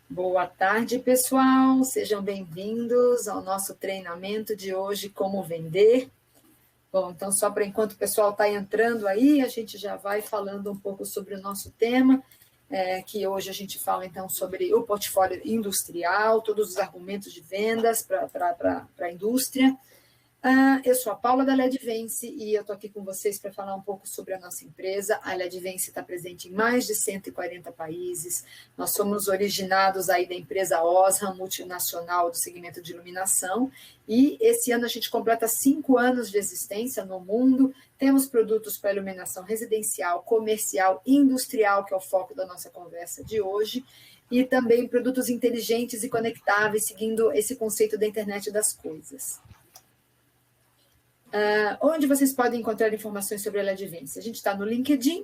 Boa tarde, pessoal. Sejam bem-vindos ao nosso treinamento de hoje, Como Vender. Bom, então, só para enquanto o pessoal está entrando aí, a gente já vai falando um pouco sobre o nosso tema, que hoje a gente fala, então, sobre o portfólio industrial, todos os argumentos de vendas para a indústria. Eu sou a Paula da Ledvance e eu estou aqui com vocês para falar um pouco sobre a nossa empresa. A Ledvance está presente em mais de 140 países. Nós somos originados aí da empresa Osram, multinacional do segmento de iluminação, e esse ano a gente completa 5 anos de existência no mundo. Temos produtos para iluminação residencial, comercial, industrial, que é o foco da nossa conversa de hoje, e também produtos inteligentes e conectáveis, seguindo esse conceito da internet das coisas. Onde vocês podem encontrar informações sobre a Ledvance? A gente está no LinkedIn,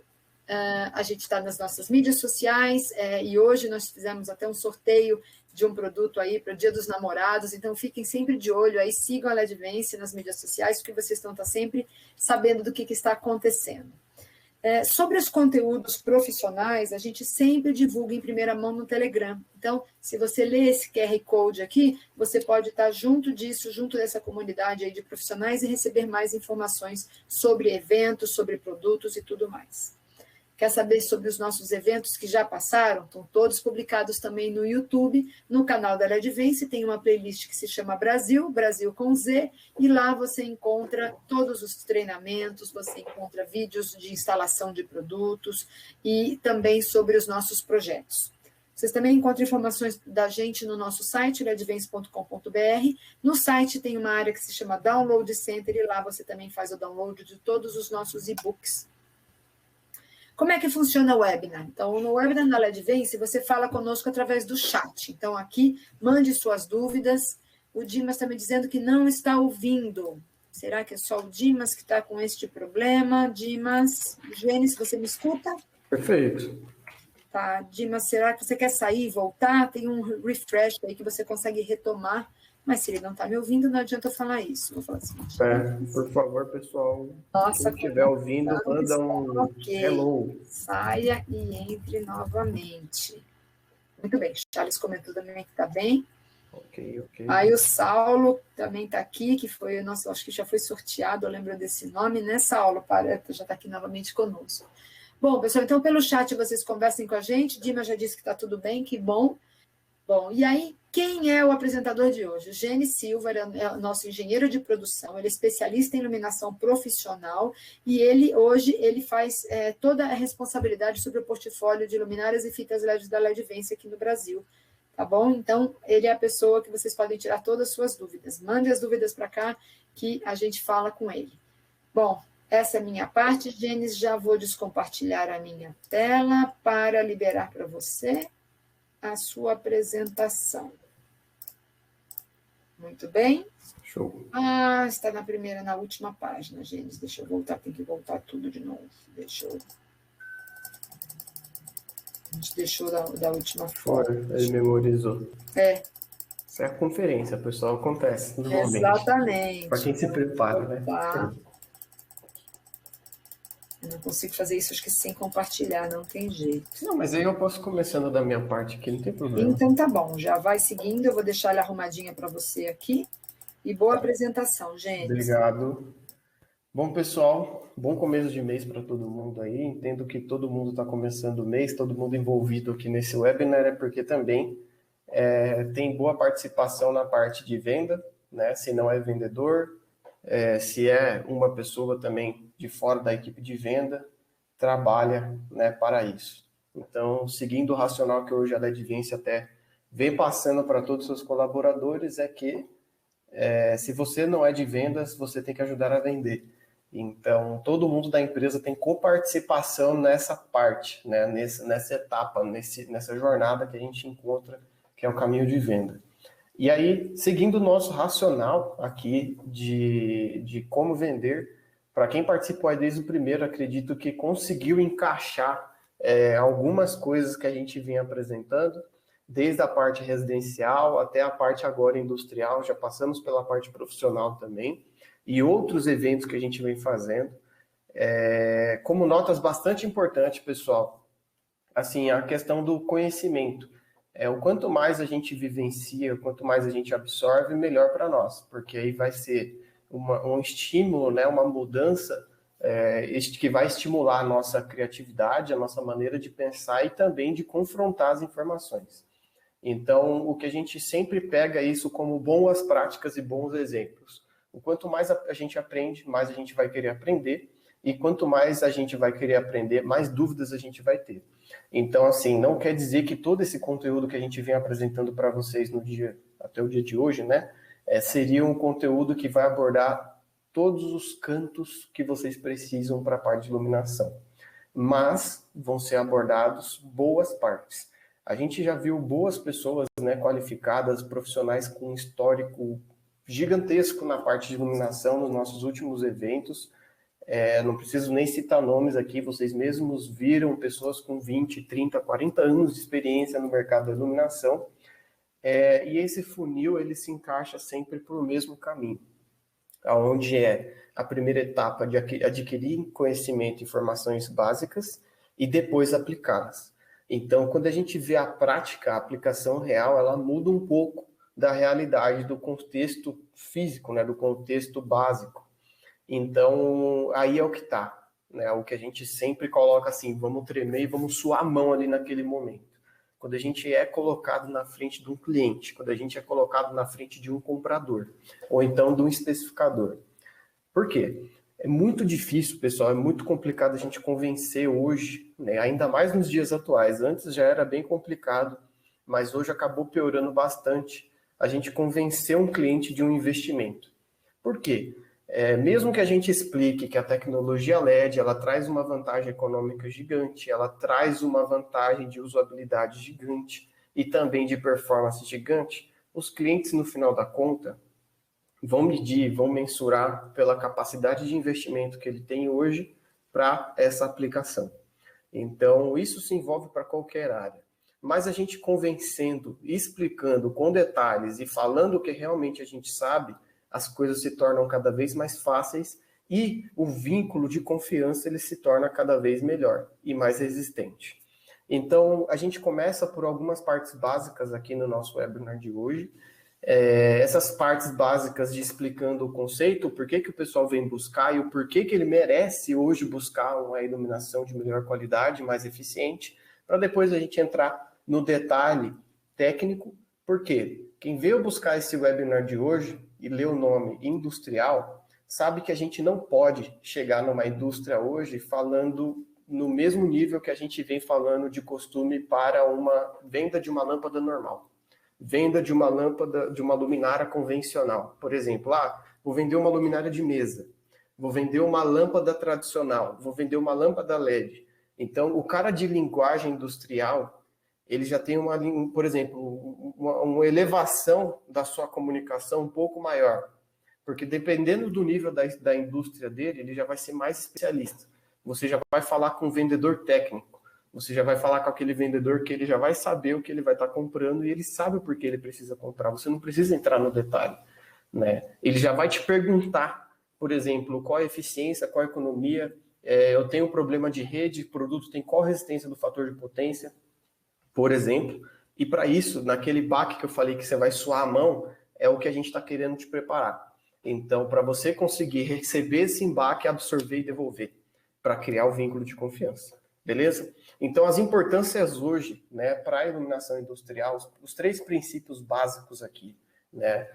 a gente está nas nossas mídias sociais, e hoje nós fizemos até um sorteio de um produto aí para o Dia dos Namorados, então fiquem sempre de olho aí, sigam a Ledvance nas mídias sociais, porque vocês estão sempre sabendo do que está acontecendo. Sobre os conteúdos profissionais, a gente sempre divulga em primeira mão no Telegram. Então, se você lê esse QR Code aqui, você pode estar junto disso, junto dessa comunidade aí de profissionais e receber mais informações sobre eventos, sobre produtos e tudo mais. Quer saber sobre os nossos eventos que já passaram? Estão todos publicados também no YouTube, no canal da Ledvance, tem uma playlist que se chama Brasil, Brasil com Z, e lá você encontra todos os treinamentos, você encontra vídeos de instalação de produtos e também sobre os nossos projetos. Vocês também encontram informações da gente no nosso site, ledvance.com.br. No site tem uma área que se chama Download Center, e lá você também faz o download de todos os nossos e-books. Como é que funciona o webinar? Então, no webinar da Ledvance, você fala conosco através do chat. Então, aqui, mande suas dúvidas. O Dimas está me dizendo que não está ouvindo. Será que é só o Dimas que está com este problema? Dimas, Gênesis, você me escuta? Perfeito. Tá, Dimas, será que você quer sair e voltar? Tem um refresh aí que você consegue retomar. Mas se ele não está me ouvindo, não adianta eu falar isso. Vou falar assim. Por favor, pessoal, Nossa, quem estiver ouvindo, manda um hello. Saia e entre novamente. Muito bem, Charles comentou também que está bem. Ok. Aí o Saulo também está aqui, que foi o nosso, acho que já foi sorteado, eu lembro desse nome, né, Saulo? Já está aqui novamente conosco. Bom, pessoal, então pelo chat vocês conversem com a gente. Dima já disse que está tudo bem, que bom. Bom, e aí, quem é o apresentador de hoje? O Gene Silva é o nosso engenheiro de produção, ele é especialista em iluminação profissional, e hoje ele faz toda a responsabilidade sobre o portfólio de luminárias e fitas LED da Ledvance aqui no Brasil, tá bom? Então, ele é a pessoa que vocês podem tirar todas as suas dúvidas. Mande as dúvidas para cá, que a gente fala com ele. Bom, essa é a minha parte, Gênesis, já vou descompartilhar a minha tela para liberar para você a sua apresentação. Muito bem. Show. Está na última página, Gênesis. Deixa eu voltar, tem que voltar tudo de novo. A gente deixou da última Fora, ele memorizou. Isso é a conferência, pessoal, acontece normalmente. Exatamente. Para quem se prepara, né? Eu não consigo fazer isso, acho que sem compartilhar, não tem jeito. Não, mas aí eu posso começando da minha parte aqui, não tem problema. Então tá bom, já vai seguindo, eu vou deixar ela arrumadinha para você aqui. E boa apresentação, gente. Obrigado. Bom, pessoal, bom começo de mês para todo mundo aí. Entendo que todo mundo está começando o mês, todo mundo envolvido aqui nesse webinar, é porque também tem boa participação na parte de venda, né? Se não é vendedor, se é uma pessoa também de fora da equipe de venda, trabalha, né, para isso. Então, seguindo o racional que hoje a Ledvance até vem passando para todos os seus colaboradores, é que se você não é de vendas, você tem que ajudar a vender. Então, todo mundo da empresa tem coparticipação nessa parte, né, nessa etapa, nessa jornada que a gente encontra, que é o caminho de venda. E aí, seguindo o nosso racional aqui de como vender, para quem participou aí desde o primeiro, acredito que conseguiu encaixar algumas coisas que a gente vinha apresentando, desde a parte residencial até a parte agora industrial, já passamos pela parte profissional também, e outros eventos que a gente vem fazendo. Como notas bastante importantes, pessoal, assim, a questão do conhecimento. o quanto mais a gente vivencia, quanto mais a gente absorve, melhor para nós, porque aí vai ser um estímulo, né, uma mudança que vai estimular a nossa criatividade, a nossa maneira de pensar e também de confrontar as informações. Então, o que a gente sempre pega isso como boas práticas e bons exemplos. O quanto mais a gente aprende, mais a gente vai querer aprender, e quanto mais a gente vai querer aprender, mais dúvidas a gente vai ter. Então, assim, não quer dizer que todo esse conteúdo que a gente vem apresentando para vocês até o dia de hoje, né, seria um conteúdo que vai abordar todos os cantos que vocês precisam para a parte de iluminação. Mas vão ser abordados boas partes. A gente já viu boas pessoas, né, qualificadas, profissionais com um histórico gigantesco na parte de iluminação nos nossos últimos eventos. Não preciso nem citar nomes aqui, vocês mesmos viram pessoas com 20, 30, 40 anos de experiência no mercado da iluminação. E esse funil, ele se encaixa sempre para o mesmo caminho, onde a primeira etapa de adquirir conhecimento e informações básicas e depois aplicá-las. Então, quando a gente vê a prática, a aplicação real, ela muda um pouco da realidade, do contexto físico, né, do contexto básico. Então, aí é o que está, né, o que a gente sempre coloca assim, vamos tremer e vamos suar a mão ali naquele momento. Quando a gente é colocado na frente de um cliente, quando a gente é colocado na frente de um comprador, ou então de um especificador. Por quê? É muito difícil, pessoal, é muito complicado a gente convencer hoje, né, ainda mais nos dias atuais. Antes já era bem complicado, mas hoje acabou piorando bastante a gente convencer um cliente de um investimento. Por quê? Mesmo que a gente explique que a tecnologia LED ela traz uma vantagem econômica gigante, ela traz uma vantagem de usabilidade gigante e também de performance gigante, os clientes, no final da conta, vão medir, vão mensurar pela capacidade de investimento que ele tem hoje para essa aplicação. Então, isso se envolve para qualquer área. Mas a gente convencendo, explicando com detalhes e falando o que realmente a gente sabe, as coisas se tornam cada vez mais fáceis e o vínculo de confiança ele se torna cada vez melhor e mais resistente. Então, a gente começa por algumas partes básicas aqui no nosso webinar de hoje. Essas partes básicas de explicando o conceito, o porquê que o pessoal vem buscar e o porquê que ele merece hoje buscar uma iluminação de melhor qualidade, mais eficiente, para depois a gente entrar no detalhe técnico, porque quem veio buscar esse webinar de hoje e lê o nome industrial, sabe que a gente não pode chegar numa indústria hoje falando no mesmo nível que a gente vem falando de costume para uma venda de uma lâmpada normal. Venda de uma lâmpada, de uma luminária convencional. Por exemplo, vou vender uma luminária de mesa, vou vender uma lâmpada tradicional, vou vender uma lâmpada LED. Então, o cara de linguagem industrial, ele já tem por exemplo, uma elevação da sua comunicação um pouco maior, porque dependendo do nível da indústria dele, ele já vai ser mais especialista. Você já vai falar com um vendedor técnico, você já vai falar com aquele vendedor que ele já vai saber o que ele vai estar comprando e ele sabe o porquê ele precisa comprar. Você não precisa entrar no detalhe, né? Ele já vai te perguntar, por exemplo, qual a eficiência, qual a economia, eu tenho um problema de rede, o produto tem qual resistência do fator de potência, por exemplo. E para isso, naquele baque que eu falei que você vai suar a mão, é o que a gente está querendo te preparar. Então, para você conseguir receber esse embaque, absorver e devolver, para criar o vínculo de confiança. Beleza? Então, as importâncias hoje, né, para a iluminação industrial, os 3 princípios básicos aqui, né,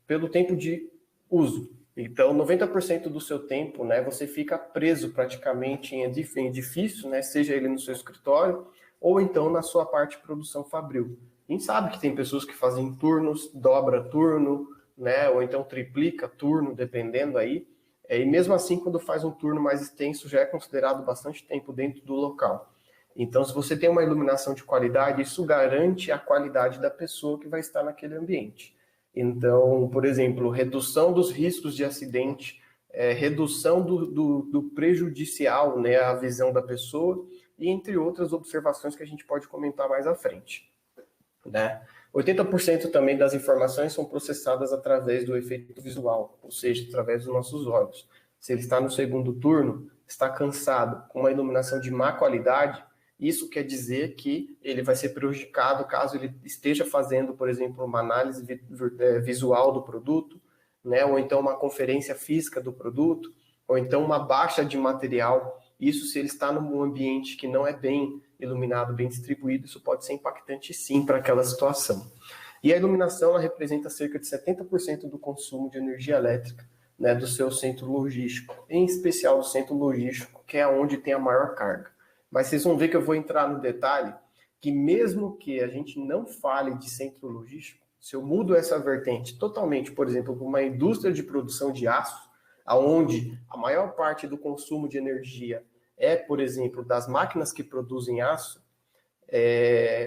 pelo tempo de uso. Então, 90% do seu tempo, né, você fica preso praticamente em edifício, né, seja ele no seu escritório ou então na sua parte de produção fabril. A gente sabe que tem pessoas que fazem turnos, dobra turno, né, ou então triplica turno, dependendo aí. E mesmo assim, quando faz um turno mais extenso, já é considerado bastante tempo dentro do local. Então, se você tem uma iluminação de qualidade, isso garante a qualidade da pessoa que vai estar naquele ambiente. Então, por exemplo, redução dos riscos de acidente, redução do prejudicial, né, à visão da pessoa, e entre outras observações que a gente pode comentar mais à frente, né? 80% também das informações são processadas através do efeito visual, ou seja, através dos nossos olhos. Se ele está no segundo turno, está cansado, com uma iluminação de má qualidade, Isso quer dizer que ele vai ser prejudicado caso ele esteja fazendo, por exemplo, uma análise visual do produto, né? Ou então uma conferência física do produto, ou então uma baixa de material. Isso, se ele está num ambiente que não é bem iluminado, bem distribuído, isso pode ser impactante sim para aquela situação. E a iluminação, ela representa cerca de 70% do consumo de energia elétrica, né, do seu centro logístico, em especial o centro logístico, que é onde tem a maior carga. Mas vocês vão ver que eu vou entrar no detalhe que mesmo que a gente não fale de centro logístico, se eu mudo essa vertente totalmente, por exemplo, para uma indústria de produção de aço, aonde a maior parte do consumo de energia é, por exemplo, das máquinas que produzem aço,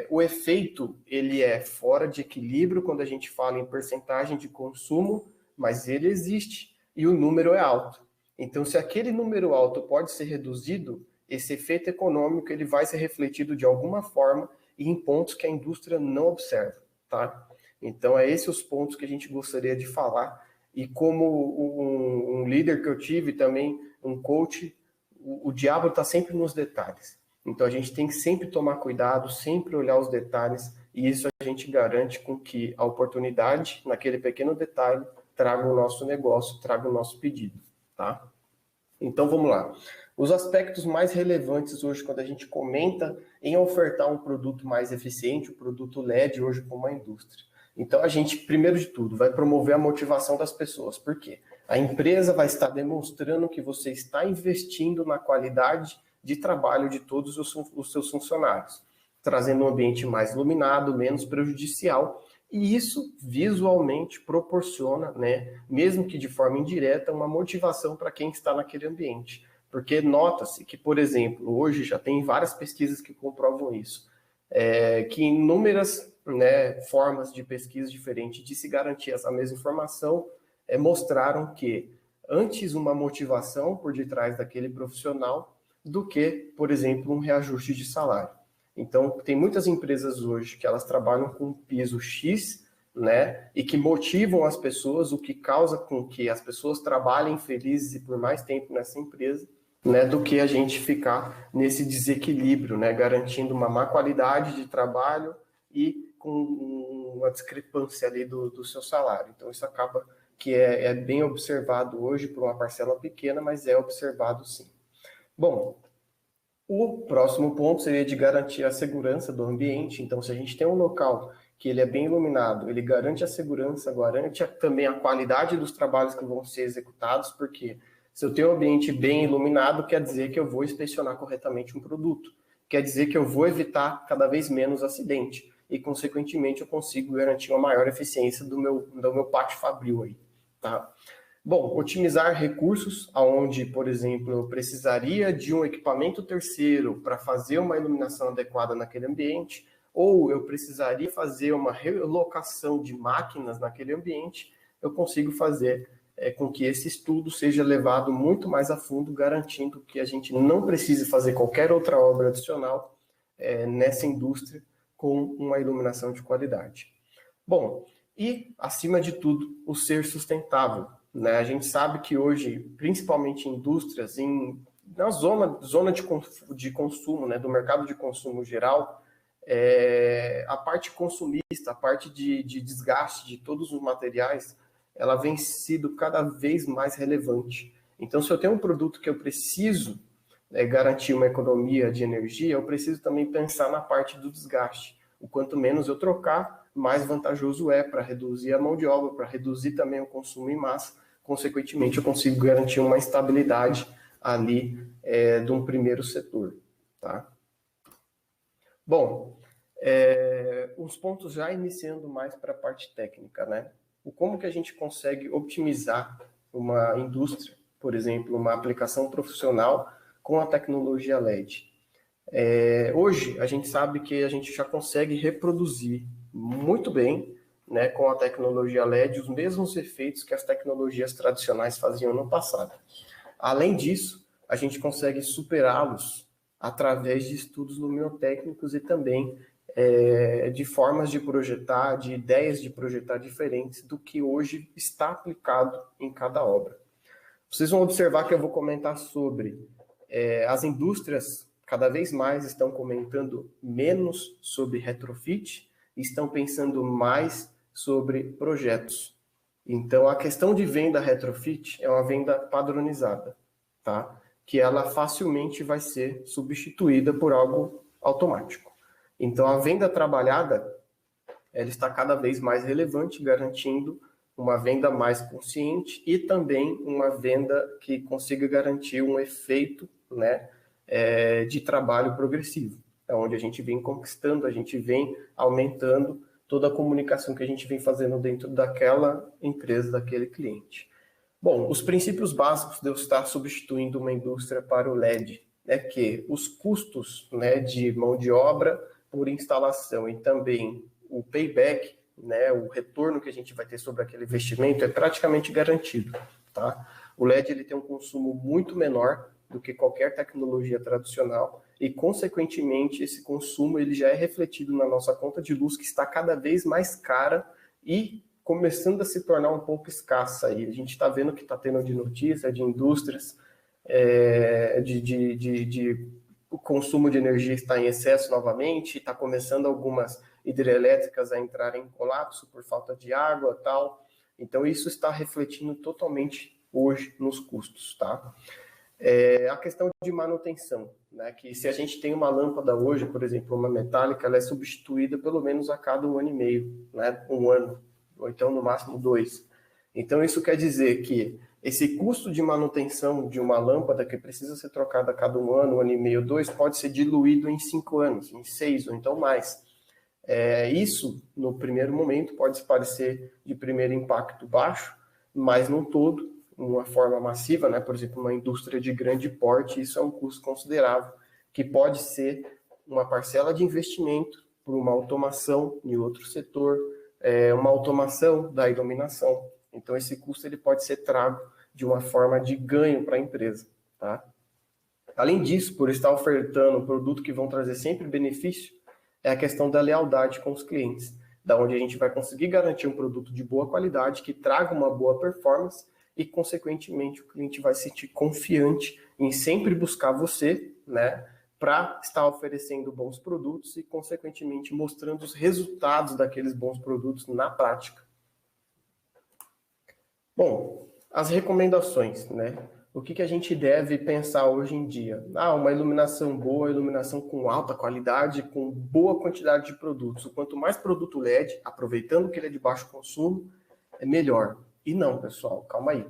o efeito ele é fora de equilíbrio quando a gente fala em percentagem de consumo, mas ele existe e o número é alto. Então, se aquele número alto pode ser reduzido, esse efeito econômico ele vai ser refletido de alguma forma e em pontos que a indústria não observa, tá? Então, é esses os pontos que a gente gostaria de falar. E como um líder que eu tive também, um coach, o diabo está sempre nos detalhes. Então, a gente tem que sempre tomar cuidado, sempre olhar os detalhes, e isso a gente garante com que a oportunidade, naquele pequeno detalhe, traga o nosso negócio, traga o nosso pedido, tá? Então, vamos lá. Os aspectos mais relevantes hoje, quando a gente comenta em ofertar um produto mais eficiente, o produto LED hoje como a indústria. Então, a gente, primeiro de tudo, vai promover a motivação das pessoas. Por quê? A empresa vai estar demonstrando que você está investindo na qualidade de trabalho de todos os seus funcionários, trazendo um ambiente mais iluminado, menos prejudicial, e isso visualmente proporciona, né, mesmo que de forma indireta, uma motivação para quem está naquele ambiente. Porque nota-se que, por exemplo, hoje já tem várias pesquisas que comprovam isso, que inúmeras, né, formas de pesquisa diferentes de se garantir essa mesma informação mostraram que antes uma motivação por detrás daquele profissional do que, por exemplo, um reajuste de salário. Então, tem muitas empresas hoje que elas trabalham com um piso X, né, e que motivam as pessoas, o que causa com que as pessoas trabalhem felizes e por mais tempo nessa empresa, né, do que a gente ficar nesse desequilíbrio, né, garantindo uma má qualidade de trabalho e com uma discrepância ali do seu salário. Então, isso acaba que é bem observado hoje por uma parcela pequena, mas é observado sim. Bom, o próximo ponto seria de garantir a segurança do ambiente. Então, se a gente tem um local que ele é bem iluminado, ele garante a segurança, garante também a qualidade dos trabalhos que vão ser executados, porque se eu tenho um ambiente bem iluminado, quer dizer que eu vou inspecionar corretamente um produto, quer dizer que eu vou evitar cada vez menos acidente e, consequentemente, eu consigo garantir uma maior eficiência do meu pátio fabril aí, tá? Bom, otimizar recursos, onde, por exemplo, eu precisaria de um equipamento terceiro para fazer uma iluminação adequada naquele ambiente, ou eu precisaria fazer uma relocação de máquinas naquele ambiente, eu consigo fazer com que esse estudo seja levado muito mais a fundo, garantindo que a gente não precise fazer qualquer outra obra adicional nessa indústria com uma iluminação de qualidade. Bom, e, acima de tudo, o ser sustentável. Né? A gente sabe que hoje, principalmente indústrias, na zona de consumo, né, do mercado de consumo geral, a parte consumista, a parte de desgaste de todos os materiais, ela vem sido cada vez mais relevante. Então, se eu tenho um produto que eu preciso garantir uma economia de energia, eu preciso também pensar na parte do desgaste. O quanto menos eu trocar, mais vantajoso é para reduzir a mão de obra, para reduzir também o consumo em massa. Consequentemente, eu consigo garantir uma estabilidade ali de um primeiro setor. Tá? Bom, os pontos já iniciando mais para a parte técnica, né? Como que a gente consegue otimizar uma indústria, por exemplo, uma aplicação profissional com a tecnologia LED? Hoje, a gente sabe que a gente já consegue reproduzir muito bem, né, com a tecnologia LED, os mesmos efeitos que as tecnologias tradicionais faziam no passado. Além disso, a gente consegue superá-los através de estudos luminotécnicos e também de formas de projetar, de ideias de projetar diferentes do que hoje está aplicado em cada obra. Vocês vão observar que eu vou comentar sobre as indústrias cada vez mais estão comentando menos sobre retrofit e estão pensando mais sobre projetos. Então, a questão de venda retrofit é uma venda padronizada, tá? Que ela facilmente vai ser substituída por algo automático. Então, a venda trabalhada, ela está cada vez mais relevante, garantindo uma venda mais consciente e também uma venda que consiga garantir um efeito, né, de trabalho progressivo, onde a gente vem conquistando, a gente vem aumentando toda a comunicação que a gente vem fazendo dentro daquela empresa, daquele cliente. Bom, os princípios básicos de eu estar substituindo uma indústria para o LED é que os custos, né, de mão de obra por instalação e também o payback, né, o retorno que a gente vai ter sobre aquele investimento é praticamente garantido, tá? O LED ele tem um consumo muito menor do que qualquer tecnologia tradicional e, consequentemente, esse consumo ele já é refletido na nossa conta de luz, que está cada vez mais cara e começando a se tornar um pouco escassa. E a gente está vendo que está tendo de notícia de indústrias o consumo de energia está em excesso novamente, está começando algumas hidrelétricas a entrarem em colapso por falta de água e tal. Então, isso está refletindo totalmente hoje nos custos, tá? A questão de manutenção, né? Que se a gente tem uma lâmpada hoje, por exemplo, uma metálica, ela é substituída pelo menos a cada 1 ano e meio, né? 1 ano, ou então no máximo 2. Então, isso quer dizer que esse custo de manutenção de uma lâmpada que precisa ser trocada a cada 1 ano, 1 ano e meio, 2, pode ser diluído em 5 anos, em 6 ou então mais. Isso, no primeiro momento, pode parecer de primeiro impacto baixo, mas no todo, uma forma massiva, né? Por exemplo, uma indústria de grande porte, isso é um custo considerável, que pode ser uma parcela de investimento por uma automação em outro setor, uma automação da iluminação. Então, esse custo ele pode ser trago de uma forma de ganho para a empresa, tá? Além disso, por estar ofertando um produto que vão trazer sempre benefício, é a questão da lealdade com os clientes, da onde a gente vai conseguir garantir um produto de boa qualidade, que traga uma boa performance e, consequentemente, o cliente vai se sentir confiante em sempre buscar você, né, para estar oferecendo bons produtos e, consequentemente, mostrando os resultados daqueles bons produtos na prática. Bom, as recomendações, né? O que a gente deve pensar hoje em dia? Uma iluminação boa, iluminação com alta qualidade, com boa quantidade de produtos. Quanto mais produto LED, aproveitando que ele é de baixo consumo, é melhor. E não, pessoal, calma aí.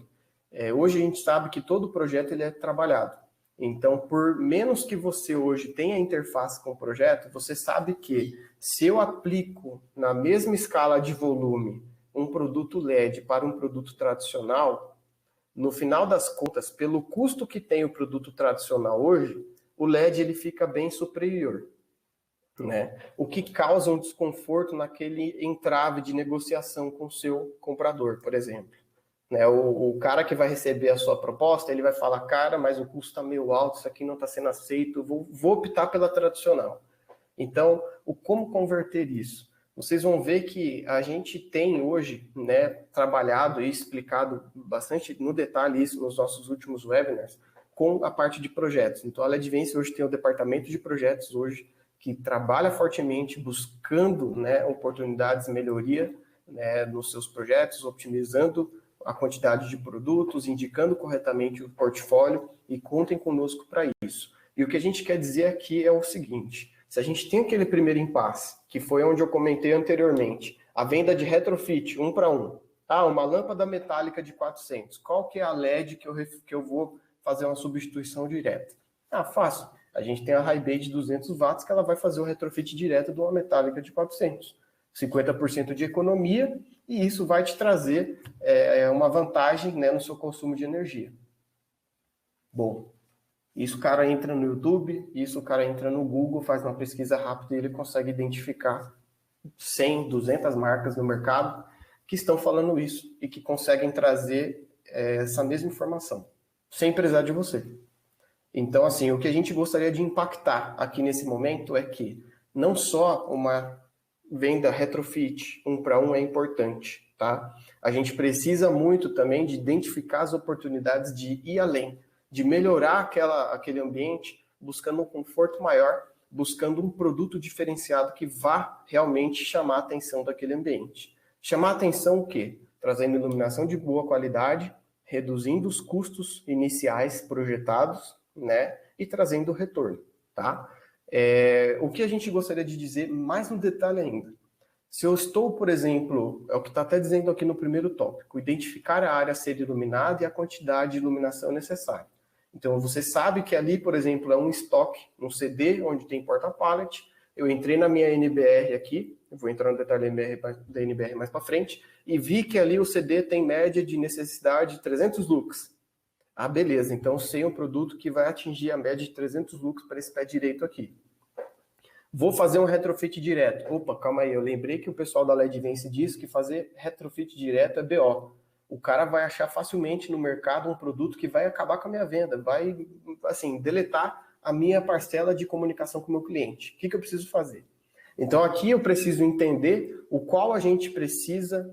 Hoje a gente sabe que todo projeto ele é trabalhado. Então, por menos que você hoje tenha interface com o projeto, você sabe que se eu aplico na mesma escala de volume um produto LED para um produto tradicional, no final das contas, pelo custo que tem o produto tradicional hoje, o LED ele fica bem superior, né? O que causa um desconforto naquele entrave de negociação com o seu comprador, por exemplo. Né? O cara que vai receber a sua proposta, ele vai falar, cara, mas o custo está meio alto, isso aqui não está sendo aceito, vou optar pela tradicional. Então, como converter isso? Vocês vão ver que a gente tem hoje, né, trabalhado e explicado bastante no detalhe isso nos nossos últimos webinars, com a parte de projetos. Então, a LEDvence hoje tem o departamento de projetos hoje, que trabalha fortemente buscando, né, oportunidades de melhoria, né, nos seus projetos, otimizando a quantidade de produtos, indicando corretamente o portfólio, e contem conosco para isso. E o que a gente quer dizer aqui é o seguinte: se a gente tem aquele primeiro impasse, que foi onde eu comentei anteriormente, a venda de retrofit 1 para 1, uma lâmpada metálica de 400, qual que é a LED que eu vou fazer uma substituição direta? Fácil, a gente tem a High-Bay de 200 watts que ela vai fazer o retrofit direto de uma metálica de 400. 50% de economia, e isso vai te trazer uma vantagem, né, no seu consumo de energia. Bom, isso o cara entra no YouTube, isso o cara entra no Google, faz uma pesquisa rápida e ele consegue identificar 100, 200 marcas no mercado que estão falando isso e que conseguem trazer essa mesma informação, sem precisar de você. Então, assim, o que a gente gostaria de impactar aqui nesse momento é que não só uma venda retrofit 1 para 1 é importante, tá? A gente precisa muito também de identificar as oportunidades de ir além, de melhorar aquele ambiente buscando um conforto maior, buscando um produto diferenciado que vá realmente chamar a atenção daquele ambiente. Chamar a atenção o quê? Trazendo iluminação de boa qualidade, reduzindo os custos iniciais projetados, né? E trazendo o retorno, tá? O que a gente gostaria de dizer mais no detalhe ainda. Se eu estou, por exemplo, é o que está até dizendo aqui no primeiro tópico, identificar a área a ser iluminada e a quantidade de iluminação necessária. Então, você sabe que ali, por exemplo, é um estoque, um CD, onde tem porta-pallet. Eu entrei na minha NBR aqui, eu vou entrar no detalhe da NBR mais para frente, e vi que ali o CD tem média de necessidade de 300 lux. Ah, beleza, então sei um produto que vai atingir a média de 300 lux para esse pé direito aqui. Vou fazer um retrofit direto. Opa, calma aí, eu lembrei que o pessoal da LEDVence disse que fazer retrofit direto é BO. O cara vai achar facilmente no mercado um produto que vai acabar com a minha venda, vai, assim, deletar a minha parcela de comunicação com o meu cliente. O que eu preciso fazer? Então, aqui eu preciso entender o qual a gente precisa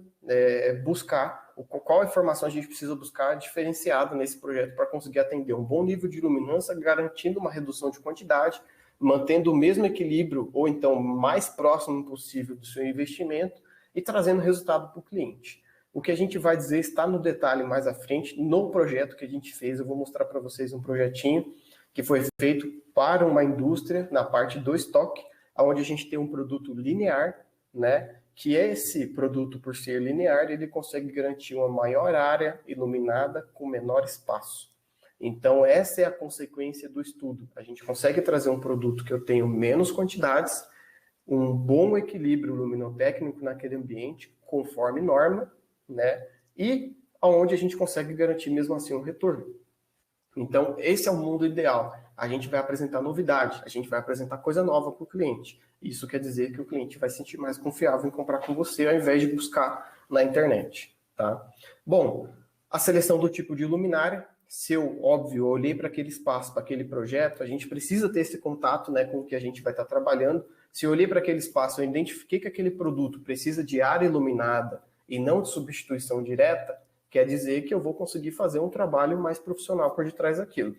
buscar, qual informação a gente precisa buscar diferenciada nesse projeto para conseguir atender um bom nível de iluminância, garantindo uma redução de quantidade, mantendo o mesmo equilíbrio, ou então mais próximo possível do seu investimento e trazendo resultado para o cliente. O que a gente vai dizer está no detalhe mais à frente, no projeto que a gente fez. Eu vou mostrar para vocês um projetinho que foi feito para uma indústria na parte do estoque, onde a gente tem um produto linear, né? Que esse produto, por ser linear, ele consegue garantir uma maior área iluminada com menor espaço. Então, essa é a consequência do estudo. A gente consegue trazer um produto que eu tenho menos quantidades, um bom equilíbrio luminotécnico naquele ambiente, conforme norma, né? E onde a gente consegue garantir mesmo assim um retorno. Então, esse é o mundo ideal. A gente vai apresentar novidade, a gente vai apresentar coisa nova para o cliente. Isso quer dizer que o cliente vai se sentir mais confiável em comprar com você, ao invés de buscar na internet, tá? Bom, a seleção do tipo de luminária. Se eu, óbvio, olhei para aquele espaço, para aquele projeto, a gente precisa ter esse contato, né, com o que a gente vai estar trabalhando. Se eu olhei para aquele espaço, eu identifiquei que aquele produto precisa de área iluminada e não de substituição direta, quer dizer que eu vou conseguir fazer um trabalho mais profissional por detrás daquilo.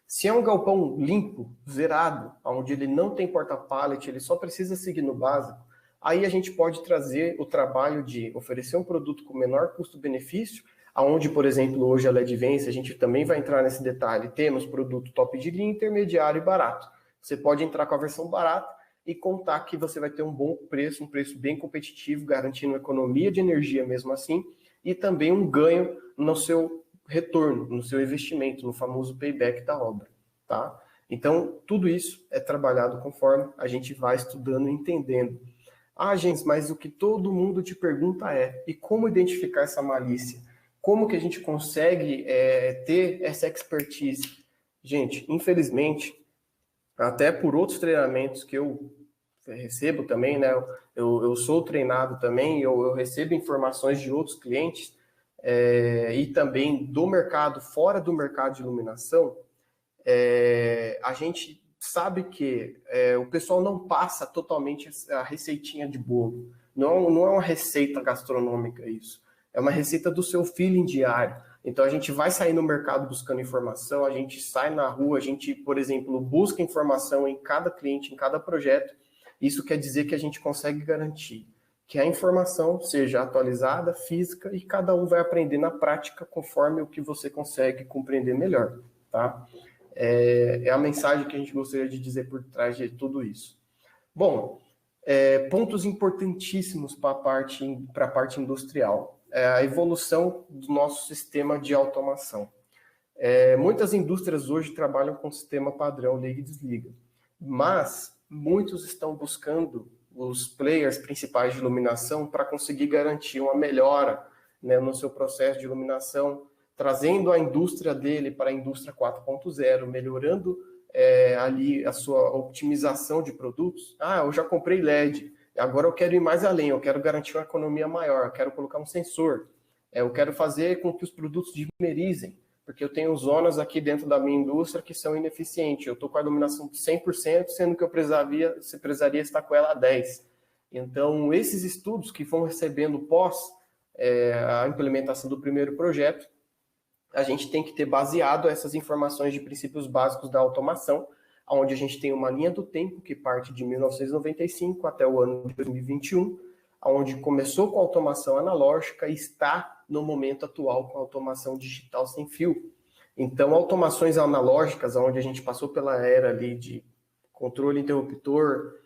Se é um galpão limpo, zerado, onde ele não tem porta-pallet, ele só precisa seguir no básico, aí a gente pode trazer o trabalho de oferecer um produto com menor custo-benefício, aonde, por exemplo, hoje a LEDVence, a gente também vai entrar nesse detalhe, temos produto top de linha, intermediário e barato. Você pode entrar com a versão barata e contar que você vai ter um bom preço, um preço bem competitivo, garantindo economia de energia mesmo assim, e também um ganho no seu retorno, no seu investimento, no famoso payback da obra, tá? Então, tudo isso é trabalhado conforme a gente vai estudando e entendendo. Ah, gente, mas o que todo mundo te pergunta é, e como identificar essa malícia? Como que a gente consegue ter essa expertise? Gente, infelizmente, até por outros treinamentos que eu recebo também, né? Eu sou treinado também, eu recebo informações de outros clientes e também do mercado, fora do mercado de iluminação, a gente sabe que o pessoal não passa totalmente a receitinha de bolo. Não é uma receita gastronômica isso. É uma receita do seu feeling diário. Então, a gente vai sair no mercado buscando informação, a gente sai na rua, a gente, por exemplo, busca informação em cada cliente, em cada projeto. Isso quer dizer que a gente consegue garantir que a informação seja atualizada, física, e cada um vai aprender na prática conforme o que você consegue compreender melhor, tá? É a mensagem que a gente gostaria de dizer por trás de tudo isso. Bom, pontos importantíssimos para a parte industrial. A evolução do nosso sistema de automação. Muitas indústrias hoje trabalham com sistema padrão liga e desliga, mas muitos estão buscando os players principais de iluminação para conseguir garantir uma melhora, né, no seu processo de iluminação, trazendo a indústria dele para a indústria 4.0, melhorando ali a sua otimização de produtos. Ah, eu já comprei LED, agora eu quero ir mais além, eu quero garantir uma economia maior, eu quero colocar um sensor, eu quero fazer com que os produtos dimerizem, porque eu tenho zonas aqui dentro da minha indústria que são ineficientes, eu estou com a iluminação de 100%, sendo que eu precisaria estar com ela a 10%. Então, esses estudos que vão recebendo pós a implementação do primeiro projeto, a gente tem que ter baseado essas informações de princípios básicos da automação, onde a gente tem uma linha do tempo que parte de 1995 até o ano de 2021, onde começou com a automação analógica e está no momento atual com a automação digital sem fio. Então, automações analógicas, onde a gente passou pela era ali de controle interruptor,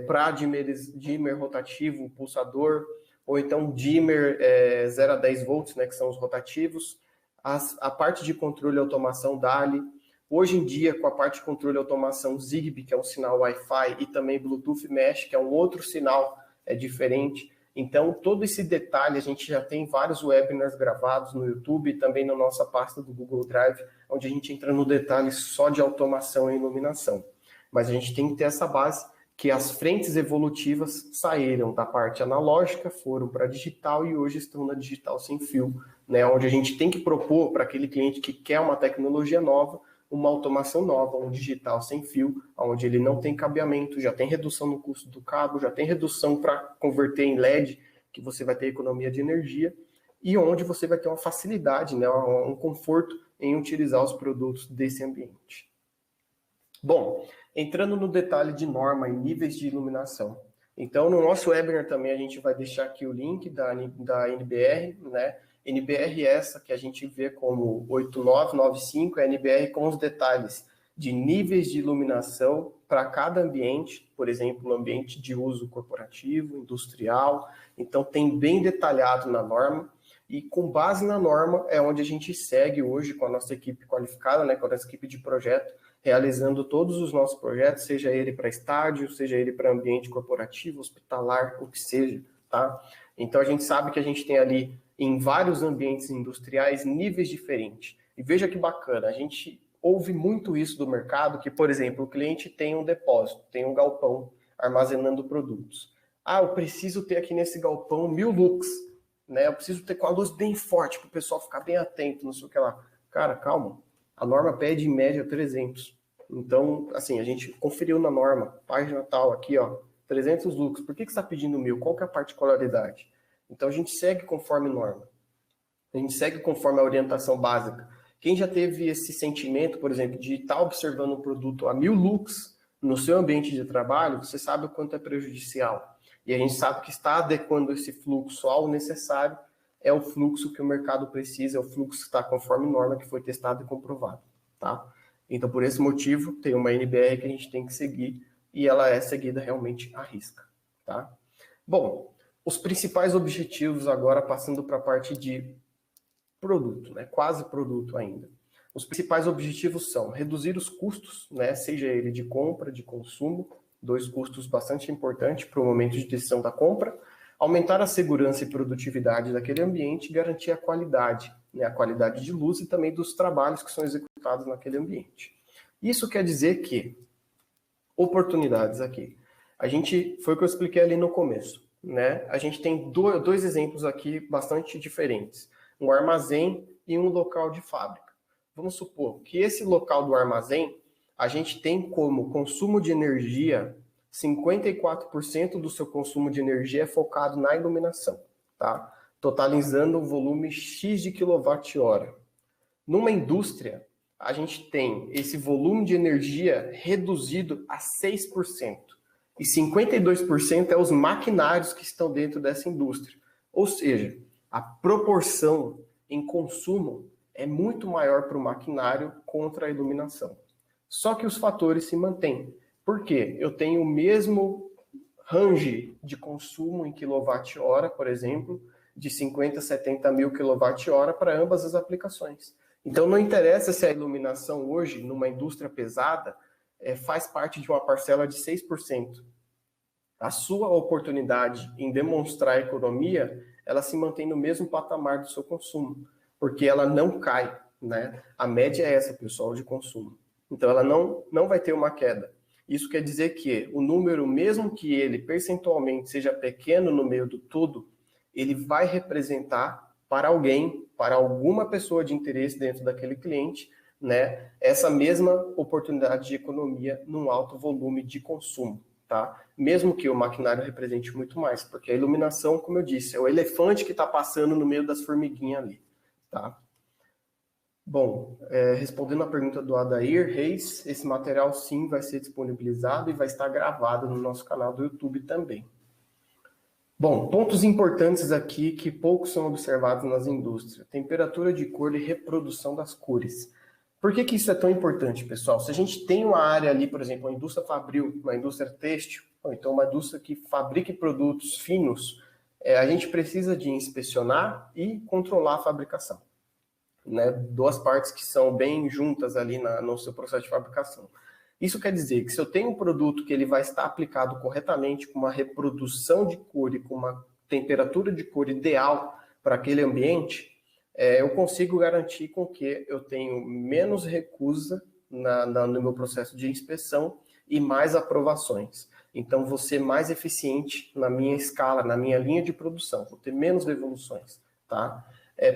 para dimmer rotativo, pulsador, ou então dimmer 0 a 10 volts, né, que são os rotativos, a parte de controle e automação DALI. Hoje em dia, com a parte de controle e automação Zigbee, que é um sinal Wi-Fi, e também Bluetooth Mesh, que é um outro sinal diferente. Então, todo esse detalhe, a gente já tem vários webinars gravados no YouTube e também na nossa pasta do Google Drive, onde a gente entra no detalhe só de automação e iluminação. Mas a gente tem que ter essa base que as frentes evolutivas saíram da parte analógica, foram para a digital e hoje estão na digital sem fio, né? Onde a gente tem que propor para aquele cliente que quer uma tecnologia nova, uma automação nova, um digital sem fio, onde ele não tem cabeamento, já tem redução no custo do cabo, já tem redução para converter em LED, que você vai ter economia de energia, e onde você vai ter uma facilidade, né, um conforto em utilizar os produtos desse ambiente. Bom, entrando no detalhe de norma e níveis de iluminação. Então, no nosso webinar também a gente vai deixar aqui o link da NBR, né? NBR essa que a gente vê como 8995, é NBR com os detalhes de níveis de iluminação para cada ambiente, por exemplo, ambiente de uso corporativo, industrial. Então, tem bem detalhado na norma. E com base na norma é onde a gente segue hoje com a nossa equipe qualificada, né, com a nossa equipe de projeto, realizando todos os nossos projetos, seja ele para estádio, seja ele para ambiente corporativo, hospitalar, o que seja, tá? Então, a gente sabe que a gente tem ali, em vários ambientes industriais, níveis diferentes. E veja que bacana, a gente ouve muito isso do mercado, que, por exemplo, o cliente tem um depósito, tem um galpão armazenando produtos. Ah, eu preciso ter aqui nesse galpão 1000 lux, né? Eu preciso ter com a luz bem forte, para o pessoal ficar bem atento, não sei o que lá. Cara, calma. A norma pede em média 300. Então, assim, a gente conferiu na norma, página tal aqui, ó, 300 lux. Por que você está pedindo 1000? Qual que é a particularidade? Então, a gente segue conforme norma. A gente segue conforme a orientação básica. Quem já teve esse sentimento, por exemplo, de estar observando um produto a 1000 lux no seu ambiente de trabalho, você sabe o quanto é prejudicial. E a gente sabe que está adequando esse fluxo ao necessário, é o fluxo que o mercado precisa, é o fluxo que está conforme norma, que foi testado e comprovado, tá? Então, por esse motivo, tem uma NBR que a gente tem que seguir, e ela é seguida realmente à risca, tá? Bom, os principais objetivos agora, passando para a parte de produto, né? Quase produto ainda. Os principais objetivos são reduzir os custos, né? Seja ele de compra, de consumo, 2 custos bastante importantes para o momento de decisão da compra, aumentar a segurança e produtividade daquele ambiente e garantir a qualidade, né? A qualidade de luz e também dos trabalhos que são executados naquele ambiente. Isso quer dizer que, oportunidades aqui, foi o que eu expliquei ali no começo, né? A gente tem dois exemplos aqui bastante diferentes, um armazém e um local de fábrica. Vamos supor que esse local do armazém, a gente tem como consumo de energia, 54% do seu consumo de energia é focado na iluminação, tá? Totalizando o volume X de kWh. Numa indústria, a gente tem esse volume de energia reduzido a 6%. E 52% é os maquinários que estão dentro dessa indústria. Ou seja, a proporção em consumo é muito maior para o maquinário contra a iluminação. Só que os fatores se mantêm. Por quê? Eu tenho o mesmo range de consumo em quilowatt-hora, por exemplo, de 50 a 70 mil kWh para ambas as aplicações. Então, não interessa se a iluminação hoje, numa indústria pesada, faz parte de uma parcela de 6%. A sua oportunidade em demonstrar economia, ela se mantém no mesmo patamar do seu consumo, porque ela não cai, né? A média é essa, pessoal, de consumo. Então, ela não vai ter uma queda. Isso quer dizer que o número, mesmo que ele percentualmente seja pequeno no meio do todo, ele vai representar para alguém, para alguma pessoa de interesse dentro daquele cliente, né, essa mesma oportunidade de economia num alto volume de consumo, tá? Mesmo que o maquinário represente muito mais, porque a iluminação, como eu disse, é o elefante que está passando no meio das formiguinhas ali, tá? Bom, respondendo a pergunta do Adair Reis, esse material sim vai ser disponibilizado e vai estar gravado no nosso canal do YouTube também. Bom, pontos importantes aqui que poucos são observados nas indústrias. Temperatura de cor e reprodução das cores. Por que isso é tão importante, pessoal? Se a gente tem uma área ali, por exemplo, uma indústria fabril, uma indústria têxtil, ou então uma indústria que fabrique produtos finos, a gente precisa de inspecionar e controlar a fabricação. Né? Duas partes que são bem juntas ali no seu processo de fabricação. Isso quer dizer que se eu tenho um produto que ele vai estar aplicado corretamente, com uma reprodução de cor e com uma temperatura de cor ideal para aquele ambiente, eu consigo garantir com que eu tenho menos recusa no meu processo de inspeção e mais aprovações. Então, vou ser mais eficiente na minha escala, na minha linha de produção, vou ter menos devoluções, tá?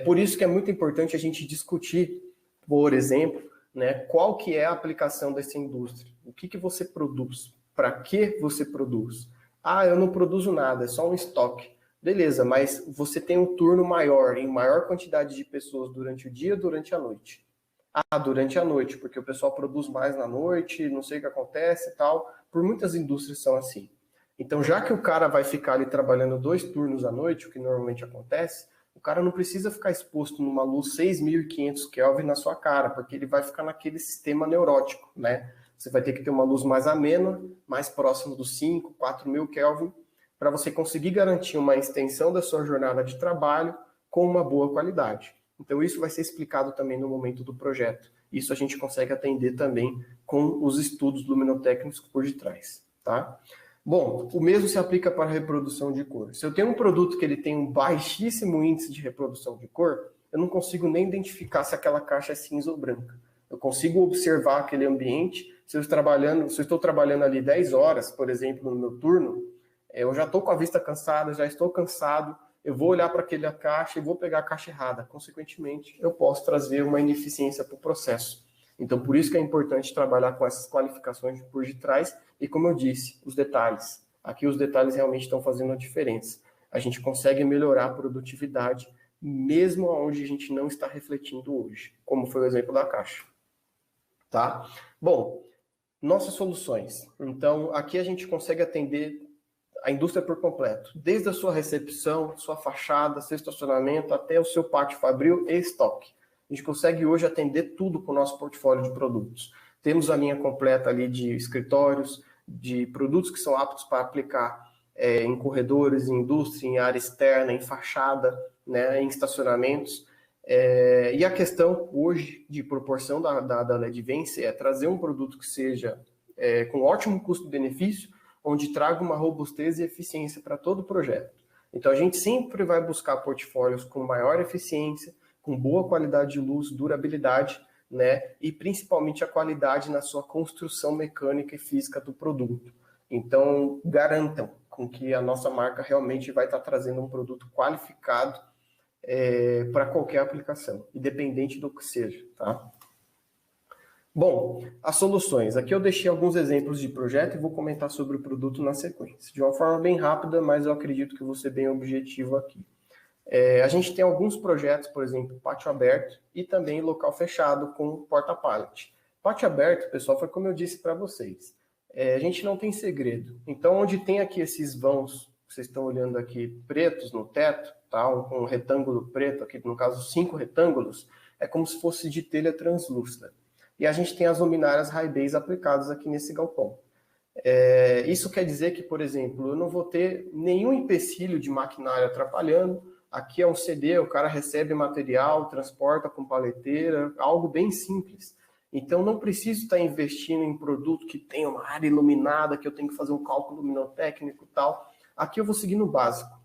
Por isso que é muito importante a gente discutir, por exemplo, né, qual que é a aplicação dessa indústria. O que você produz? Para que você produz? Ah, eu não produzo nada, é só um estoque. Beleza, mas você tem um turno maior, em maior quantidade de pessoas durante o dia, durante a noite. Ah, durante a noite, porque o pessoal produz mais na noite, não sei o que acontece e tal. Por muitas indústrias são assim. Então, já que o cara vai ficar ali trabalhando 2 turnos à noite, o que normalmente acontece, o cara não precisa ficar exposto numa luz 6.500 Kelvin na sua cara, porque ele vai ficar naquele sistema neurótico, né? Você vai ter que ter uma luz mais amena, mais próxima dos 5.000, 4.000 Kelvin, para você conseguir garantir uma extensão da sua jornada de trabalho com uma boa qualidade. Então, isso vai ser explicado também no momento do projeto. Isso a gente consegue atender também com os estudos luminotécnicos por detrás, tá? Bom, o mesmo se aplica para a reprodução de cor. Se eu tenho um produto que ele tem um baixíssimo índice de reprodução de cor, eu não consigo nem identificar se aquela caixa é cinza ou branca. Eu consigo observar aquele ambiente. Se eu estou trabalhando ali 10 horas, por exemplo, no meu turno, eu já estou com a vista cansada, já estou cansado, eu vou olhar para aquela caixa e vou pegar a caixa errada. Consequentemente, eu posso trazer uma ineficiência para o processo. Então, por isso que é importante trabalhar com essas qualificações por detrás e, como eu disse, os detalhes. Aqui os detalhes realmente estão fazendo a diferença. A gente consegue melhorar a produtividade mesmo onde a gente não está refletindo hoje, como foi o exemplo da caixa. Tá? Bom, nossas soluções. Então, aqui a gente consegue atender a indústria por completo, desde a sua recepção, sua fachada, seu estacionamento, até o seu pátio fabril e estoque. A gente consegue hoje atender tudo com o nosso portfólio de produtos. Temos a linha completa ali de escritórios, de produtos que são aptos para aplicar em corredores, em indústria, em área externa, em fachada, né, em estacionamentos. E a questão hoje de proporção da LEDVence é trazer um produto que seja com ótimo custo-benefício, onde traga uma robustez e eficiência para todo o projeto. Então, a gente sempre vai buscar portfólios com maior eficiência, com boa qualidade de luz, durabilidade, né? E principalmente a qualidade na sua construção mecânica e física do produto. Então, garantam com que a nossa marca realmente vai estar trazendo um produto qualificado para qualquer aplicação, independente do que seja, tá? Bom, as soluções. Aqui eu deixei alguns exemplos de projeto e vou comentar sobre o produto na sequência. De uma forma bem rápida, mas eu acredito que vou ser bem objetivo aqui. A gente tem alguns projetos, por exemplo, pátio aberto e também local fechado com porta-pallet. Pátio aberto, pessoal, foi como eu disse para vocês. A gente não tem segredo. Então, onde tem aqui esses vãos, vocês estão olhando aqui, pretos no teto, tá? Um retângulo preto, aqui no caso 5 retângulos, é como se fosse de telha translúcida. E a gente tem as luminárias high-base aplicadas aqui nesse galpão. Isso quer dizer que, por exemplo, eu não vou ter nenhum empecilho de maquinário atrapalhando. Aqui é um CD, o cara recebe material, transporta com paleteira, algo bem simples. Então, não preciso estar investindo em produto que tenha uma área iluminada, que eu tenho que fazer um cálculo luminotécnico e tal. Aqui eu vou seguir no básico.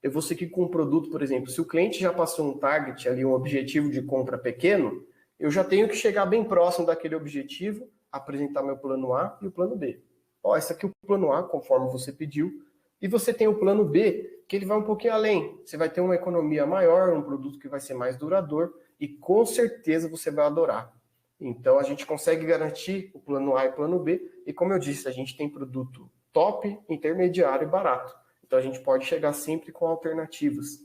Eu vou seguir com um produto, por exemplo, se o cliente já passou um target ali, um objetivo de compra pequeno, eu já tenho que chegar bem próximo daquele objetivo, apresentar meu plano A e o plano B. Esse aqui é o plano A, conforme você pediu, e você tem o plano B, que ele vai um pouquinho além. Você vai ter uma economia maior, um produto que vai ser mais duradouro, e com certeza você vai adorar. Então, a gente consegue garantir o plano A e o plano B, e como eu disse, a gente tem produto top, intermediário e barato. Então, a gente pode chegar sempre com alternativas,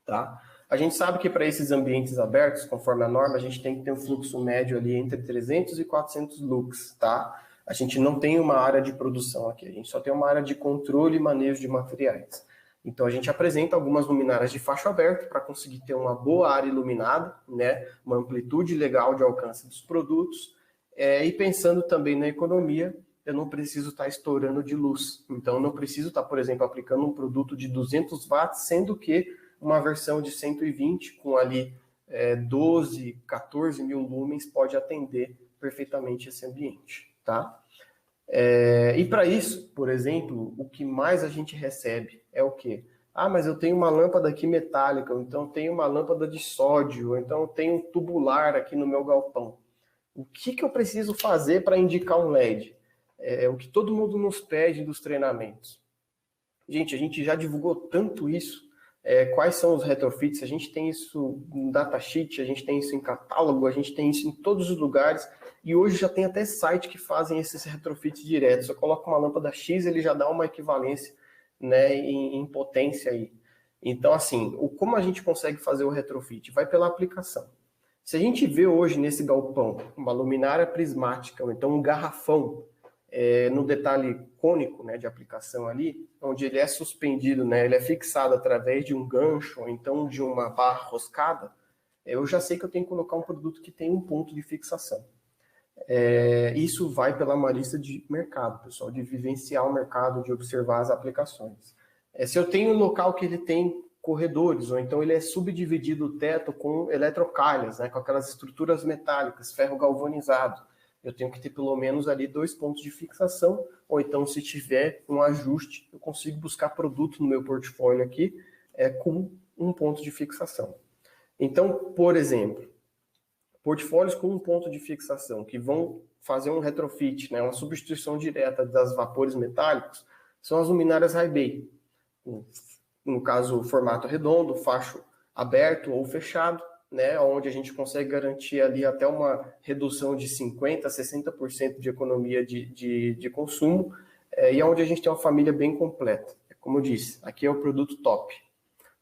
tá? A gente sabe que para esses ambientes abertos, conforme a norma, a gente tem que ter um fluxo médio ali entre 300 e 400 lux, tá? A gente não tem uma área de produção aqui, a gente só tem uma área de controle e manejo de materiais. Então, a gente apresenta algumas luminárias de faixa aberta para conseguir ter uma boa área iluminada, né? Uma amplitude legal de alcance dos produtos. E pensando também na economia, eu não preciso estar estourando de luz. Então, eu não preciso estar, por exemplo, aplicando um produto de 200 watts, sendo que uma versão de 120 com ali 12, 14 mil lumens pode atender perfeitamente esse ambiente, tá? E para isso, por exemplo, o que mais a gente recebe é o quê? Ah, mas eu tenho uma lâmpada aqui metálica, ou então tenho uma lâmpada de sódio, ou então eu tenho um tubular aqui no meu galpão. O que eu preciso fazer para indicar um LED? É o que todo mundo nos pede dos treinamentos. Gente, a gente já divulgou tanto isso. Quais são os retrofits? A gente tem isso no datasheet, a gente tem isso em catálogo, a gente tem isso em todos os lugares. E hoje já tem até site que fazem esses retrofits diretos. Você coloca uma lâmpada X, ele já dá uma equivalência, né, em potência aí. Então, assim, como a gente consegue fazer o retrofit? Vai pela aplicação. Se a gente vê hoje nesse galpão uma luminária prismática, ou então um garrafão, no detalhe cônico, né, de aplicação ali, onde ele é suspendido, né, ele é fixado através de um gancho, ou então de uma barra roscada, eu já sei que eu tenho que colocar um produto que tem um ponto de fixação. Isso vai pela malícia de mercado, pessoal, de vivenciar o mercado, de observar as aplicações. Se eu tenho um local que ele tem corredores, ou então ele é subdividido o teto com eletrocalhas, né, com aquelas estruturas metálicas, ferro galvanizado, eu tenho que ter pelo menos ali 2 pontos de fixação, ou então se tiver um ajuste, eu consigo buscar produto no meu portfólio aqui com um ponto de fixação. Então, por exemplo, portfólios com um ponto de fixação que vão fazer um retrofit, né, uma substituição direta das vapores metálicos, são as luminárias high bay. No caso, formato redondo, facho aberto ou fechado, né, onde a gente consegue garantir ali até uma redução de 50% a 60% de economia de consumo, e onde a gente tem uma família bem completa. Como eu disse, aqui é o produto top.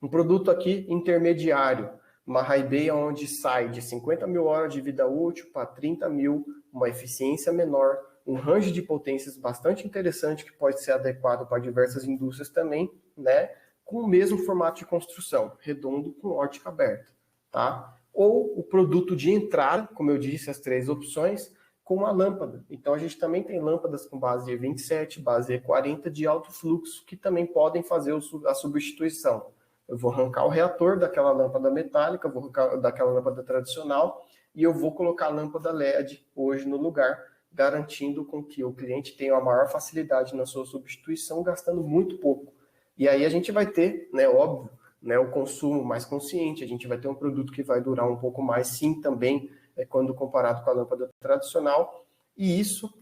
Um produto aqui intermediário, uma high bay onde sai de 50 mil horas de vida útil para 30 mil, uma eficiência menor, um range de potências bastante interessante que pode ser adequado para diversas indústrias também, né, com o mesmo formato de construção, redondo com ótica aberta, tá? Ou o produto de entrada, como eu disse, as 3 opções, com a lâmpada. Então a gente também tem lâmpadas com base E27, base E40 de alto fluxo, que também podem fazer a substituição. Eu vou arrancar o reator daquela lâmpada metálica, vou arrancar daquela lâmpada tradicional e eu vou colocar a lâmpada LED hoje no lugar, garantindo com que o cliente tenha uma maior facilidade na sua substituição, gastando muito pouco. E aí a gente vai ter, né, óbvio, né, o consumo mais consciente, a gente vai ter um produto que vai durar um pouco mais, sim, também, quando comparado com a lâmpada tradicional, e isso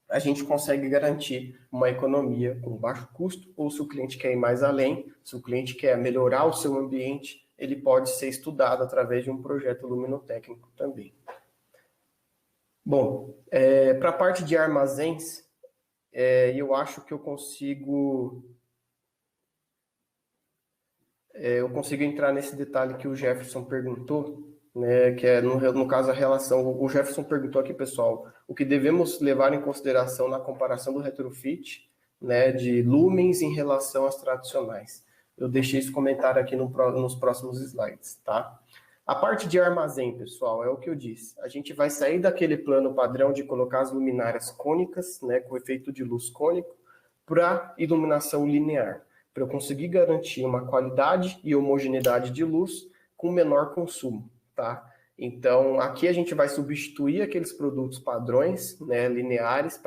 a gente consegue garantir uma economia com baixo custo, ou se o cliente quer ir mais além, se o cliente quer melhorar o seu ambiente, ele pode ser estudado através de um projeto luminotécnico também. Bom, para a parte de armazéns, eu acho que eu consigo entrar nesse detalhe que o Jefferson perguntou, né, que é, no caso, a relação. O Jefferson perguntou aqui, pessoal, o que devemos levar em consideração na comparação do retrofit, né, de lumens em relação às tradicionais. Eu deixei esse comentário aqui nos próximos slides, tá? A parte de armazém, pessoal, é o que eu disse. A gente vai sair daquele plano padrão de colocar as luminárias cônicas, né, com efeito de luz cônico, para iluminação linear, para eu conseguir garantir uma qualidade e homogeneidade de luz com menor consumo, tá? Então, aqui a gente vai substituir aqueles produtos padrões, né, lineares,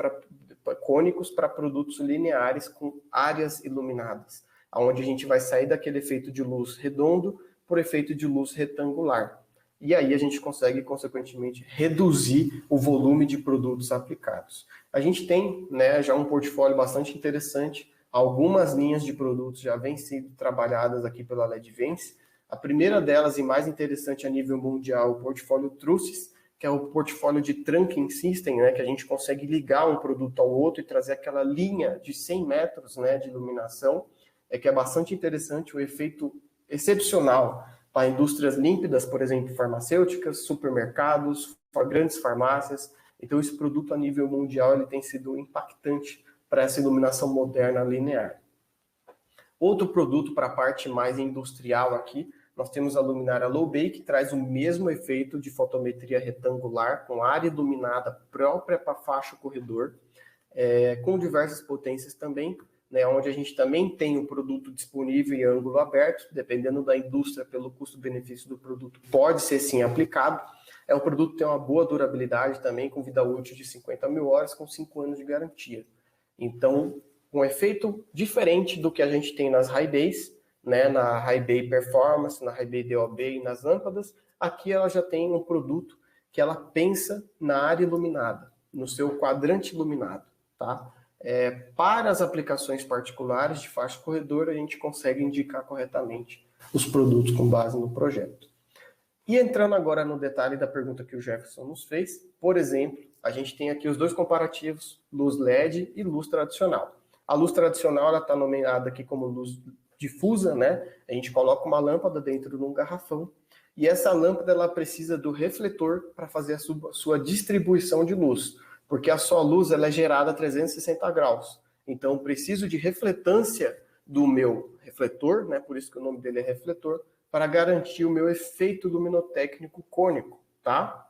cônicos, para produtos lineares com áreas iluminadas, onde a gente vai sair daquele efeito de luz redondo por efeito de luz retangular. E aí a gente consegue, consequentemente, reduzir o volume de produtos aplicados. A gente tem, né, já um portfólio bastante interessante. Algumas linhas de produtos já vêm sendo trabalhadas aqui pela LEDVence. A primeira delas, e mais interessante a nível mundial, o portfólio Truces, que é o portfólio de trunking system, né, que a gente consegue ligar um produto ao outro e trazer aquela linha de 100 metros, né, de iluminação, que é bastante interessante, o efeito excepcional para indústrias límpidas, por exemplo, farmacêuticas, supermercados, grandes farmácias. Então, esse produto a nível mundial ele tem sido impactante para essa iluminação moderna linear. Outro produto para a parte mais industrial aqui, nós temos a luminária Low Bay, que traz o mesmo efeito de fotometria retangular, com área iluminada própria para faixa corredor, com diversas potências também, né, onde a gente também tem o produto disponível em ângulo aberto, dependendo da indústria, pelo custo-benefício do produto, pode ser sim aplicado. É um produto que tem uma boa durabilidade também, com vida útil de 50 mil horas, com 5 anos de garantia. Então, um efeito diferente do que a gente tem nas High Bays, né, na High Bay Performance, na High Bay DOB e nas lâmpadas, aqui ela já tem um produto que ela pensa na área iluminada, no seu quadrante iluminado, tá? Para as aplicações particulares de faixa corredor, a gente consegue indicar corretamente os produtos com base no projeto. E entrando agora no detalhe da pergunta que o Jefferson nos fez, por exemplo, a gente tem aqui os dois comparativos, luz LED e luz tradicional. A luz tradicional está nomeada aqui como luz difusa, né? A gente coloca uma lâmpada dentro de um garrafão e essa lâmpada ela precisa do refletor para fazer a sua distribuição de luz, porque a sua luz ela é gerada a 360 graus. Então, eu preciso de refletância do meu refletor, né? Por isso que o nome dele é refletor, para garantir o meu efeito luminotécnico cônico, tá?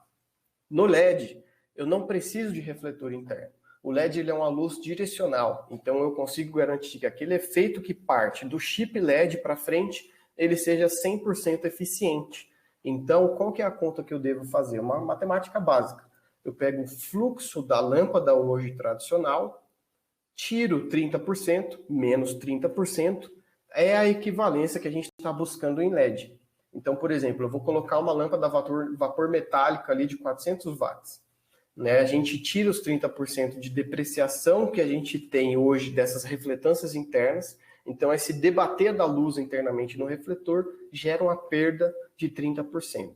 No LED, eu não preciso de refletor interno. O LED ele é uma luz direcional, então eu consigo garantir que aquele efeito que parte do chip LED para frente, ele seja 100% eficiente. Então, qual que é a conta que eu devo fazer? Uma matemática básica. Eu pego o fluxo da lâmpada hoje tradicional, tiro 30%, menos 30%, é a equivalência que a gente está buscando em LED. Então, por exemplo, eu vou colocar uma lâmpada vapor metálica ali de 400 watts. Né? A gente tira os 30% de depreciação que a gente tem hoje dessas refletâncias internas. Então, esse debater da luz internamente no refletor gera uma perda de 30%.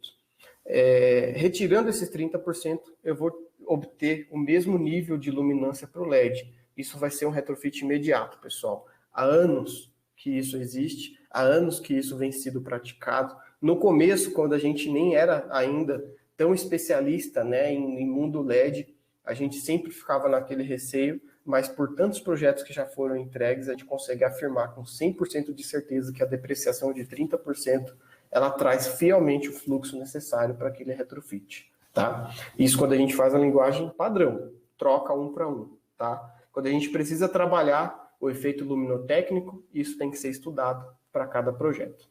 Retirando esses 30%, eu vou obter o mesmo nível de luminância para o LED. Isso vai ser um retrofit imediato, pessoal. Há anos que isso existe, há anos que isso vem sido praticado. No começo, quando a gente nem era ainda tão especialista, né, em mundo LED, a gente sempre ficava naquele receio, mas por tantos projetos que já foram entregues, a gente consegue afirmar com 100% de certeza que a depreciação de 30%, ela traz fielmente o fluxo necessário para aquele retrofit, tá? Isso quando a gente faz a linguagem padrão, troca um para um, tá? Quando a gente precisa trabalhar o efeito luminotécnico, isso tem que ser estudado para cada projeto.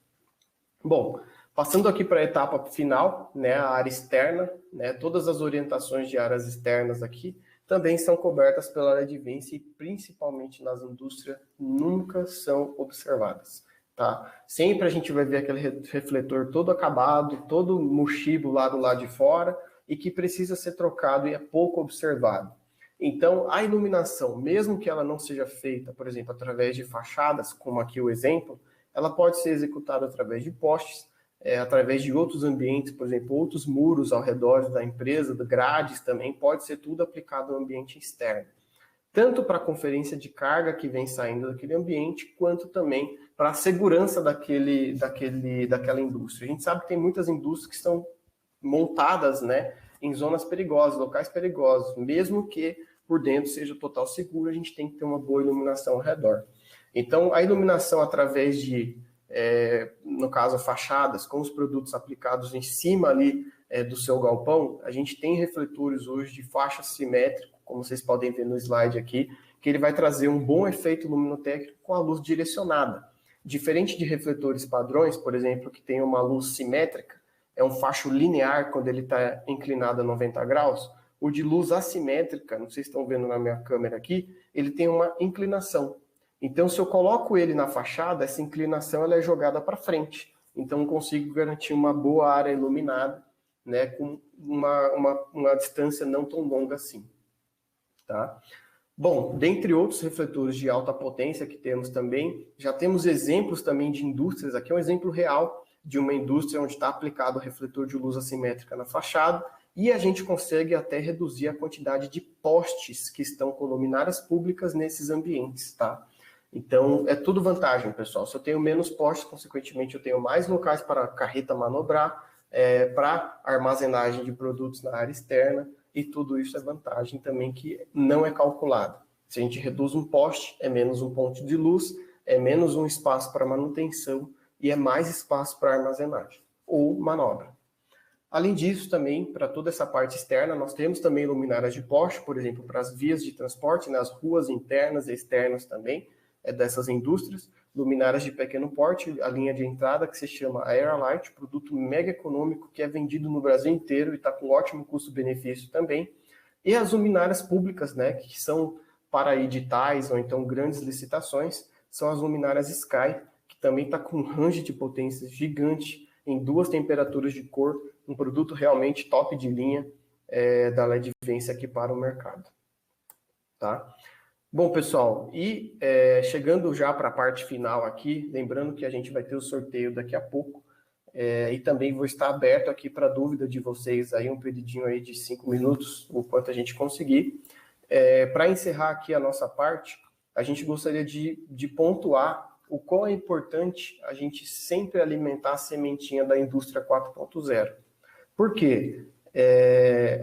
Bom, passando aqui para a etapa final, né, a área externa, né, todas as orientações de áreas externas aqui também são cobertas pela Advance e principalmente nas indústrias nunca são observadas. Tá? Sempre a gente vai ver aquele refletor todo acabado, todo murchido lá do lado de fora e que precisa ser trocado e é pouco observado. Então, a iluminação, mesmo que ela não seja feita, por exemplo, através de fachadas, como aqui o exemplo, ela pode ser executada através de postes, através de outros ambientes, por exemplo, outros muros ao redor da empresa, grades também, pode ser tudo aplicado no ambiente externo. Tanto para a conferência de carga que vem saindo daquele ambiente, quanto também para a segurança daquela indústria. A gente sabe que tem muitas indústrias que estão montadas, né, em zonas perigosas, locais perigosos, mesmo que por dentro seja total seguro, a gente tem que ter uma boa iluminação ao redor. Então, a iluminação através de, no caso, fachadas, com os produtos aplicados em cima ali do seu galpão, a gente tem refletores hoje de faixa simétrica, como vocês podem ver no slide aqui, que ele vai trazer um bom efeito luminotécnico com a luz direcionada. Diferente de refletores padrões, por exemplo, que tem uma luz simétrica, é um facho linear quando ele está inclinado a 90 graus, o de luz assimétrica, não sei se estão vendo na minha câmera aqui, ele tem uma inclinação. Então, se eu coloco ele na fachada, essa inclinação ela é jogada para frente. Então, eu consigo garantir uma boa área iluminada, né, com uma distância não tão longa assim. Tá? Bom, dentre outros refletores de alta potência que temos também, já temos exemplos também de indústrias. Aqui é um exemplo real de uma indústria onde está aplicado o refletor de luz assimétrica na fachada e a gente consegue até reduzir a quantidade de postes que estão com luminárias públicas nesses ambientes, tá? Então, é tudo vantagem, pessoal. Se eu tenho menos postes, consequentemente, eu tenho mais locais para a carreta manobrar, para armazenagem de produtos na área externa, e tudo isso é vantagem também que não é calculado. Se a gente reduz um poste, é menos um ponto de luz, é menos um espaço para manutenção e é mais espaço para armazenagem ou manobra. Além disso, também, para toda essa parte externa, nós temos também luminárias de poste, por exemplo, para as vias de transporte, nas ruas internas e externas também, dessas indústrias, luminárias de pequeno porte, a linha de entrada que se chama Aerolite, produto mega econômico que é vendido no Brasil inteiro e está com ótimo custo-benefício também. E as luminárias públicas, né, que são para editais ou então grandes licitações, são as luminárias Sky, que também está com um range de potências gigante, em 2 temperaturas de cor, um produto realmente top de linha da LEDVence aqui para o mercado. Tá? Bom, pessoal, e chegando já para a parte final aqui, lembrando que a gente vai ter o sorteio daqui a pouco, e também vou estar aberto aqui para dúvida de vocês, aí um pedidinho aí de 5 minutos, o quanto a gente conseguir. Para encerrar aqui a nossa parte, a gente gostaria de pontuar o quão é importante a gente sempre alimentar a sementinha da indústria 4.0. Por quê?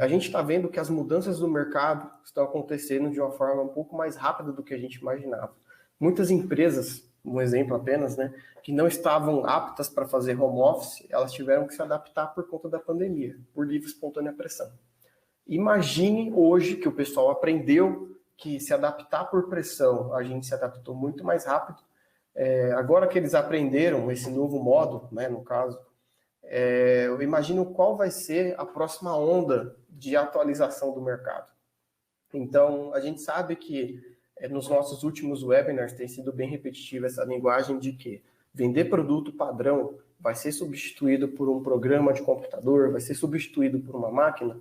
A gente está vendo que as mudanças do mercado estão acontecendo de uma forma um pouco mais rápida do que a gente imaginava. Muitas empresas, um exemplo apenas, né, que não estavam aptas para fazer home office, elas tiveram que se adaptar por conta da pandemia, por livre e espontânea pressão. Imagine hoje que o pessoal aprendeu que se adaptar por pressão, a gente se adaptou muito mais rápido. Agora que eles aprenderam esse novo modo, né, no caso, eu imagino qual vai ser a próxima onda de atualização do mercado. Então, a gente sabe que nos nossos últimos webinars tem sido bem repetitiva essa linguagem de que vender produto padrão vai ser substituído por um programa de computador, vai ser substituído por uma máquina.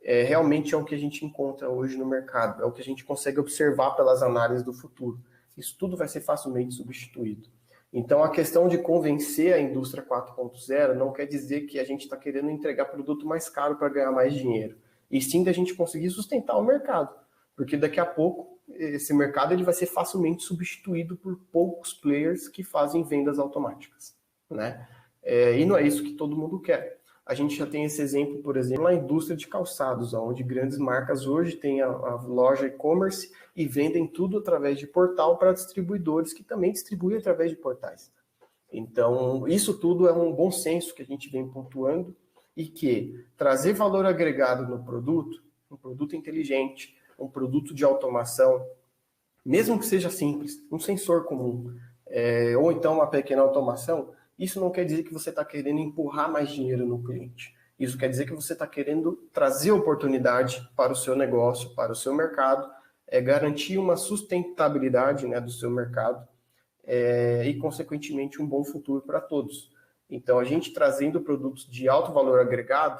Realmente é o que a gente encontra hoje no mercado, é o que a gente consegue observar pelas análises do futuro. Isso tudo vai ser facilmente substituído. Então, a questão de convencer a indústria 4.0 não quer dizer que a gente está querendo entregar produto mais caro para ganhar mais dinheiro, e sim da gente conseguir sustentar o mercado, porque daqui a pouco esse mercado ele vai ser facilmente substituído por poucos players que fazem vendas automáticas, né? E não é isso que todo mundo quer. A gente já tem esse exemplo, por exemplo, na indústria de calçados, onde grandes marcas hoje têm a loja e-commerce e vendem tudo através de portal para distribuidores que também distribuem através de portais. Então, isso tudo é um bom senso que a gente vem pontuando e que trazer valor agregado no produto, um produto inteligente, um produto de automação, mesmo que seja simples, um sensor comum, ou então uma pequena automação, isso não quer dizer que você está querendo empurrar mais dinheiro no cliente. Isso quer dizer que você está querendo trazer oportunidade para o seu negócio, para o seu mercado, garantir uma sustentabilidade, né, do seu mercado e, consequentemente, um bom futuro para todos. Então, a gente trazendo produtos de alto valor agregado,